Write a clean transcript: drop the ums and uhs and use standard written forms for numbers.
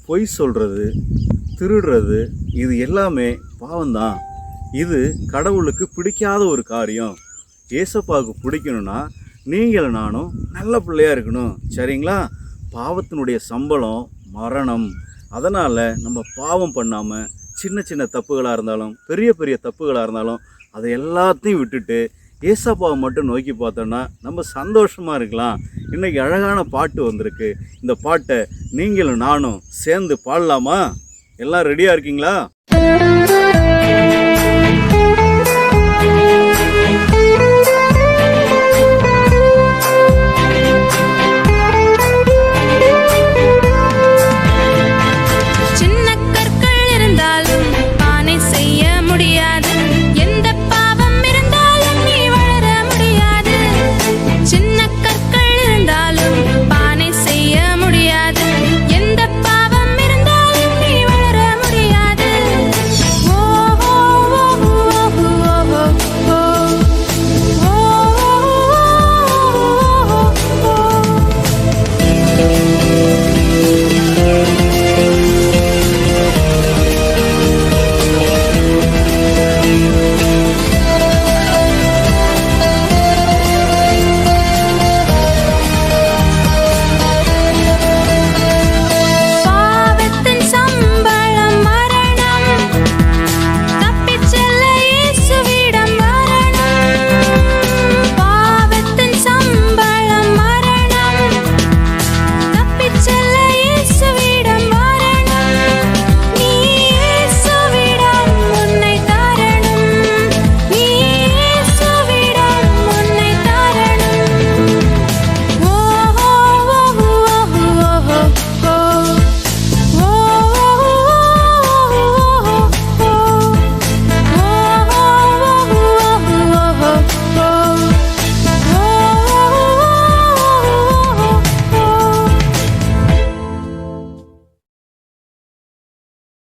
பொய் சொல்கிறது, திருடுறது, இது எல்லாமே பாவம்தான். இது கடவுளுக்கு பிடிக்காத ஒரு காரியம். ஏசப்பாவுக்கு பிடிக்கணும்னா நீங்களும் நானும் நல்ல பிள்ளையாக இருக்கணும், சரிங்களா? பாவத்தினுடைய சம்பளம் மரணம். அதனால் நம்ம பாவம் பண்ணாமல் சின்ன சின்ன தப்புகளாக இருந்தாலும் பெரிய பெரிய தப்புகளாக இருந்தாலும் அதை எல்லாத்தையும் விட்டுட்டு ஏசப்பாவை மட்டும் நோக்கி பார்த்தோன்னா நம்ம சந்தோஷமாக இருக்கலாம். இன்றைக்கி அழகான பாட்டு வந்திருக்கு. இந்த பாட்டை நீங்களும் நானும் சேர்ந்து பாடலாமா? எல்லாம் ரெடியாக இருக்கீங்களா?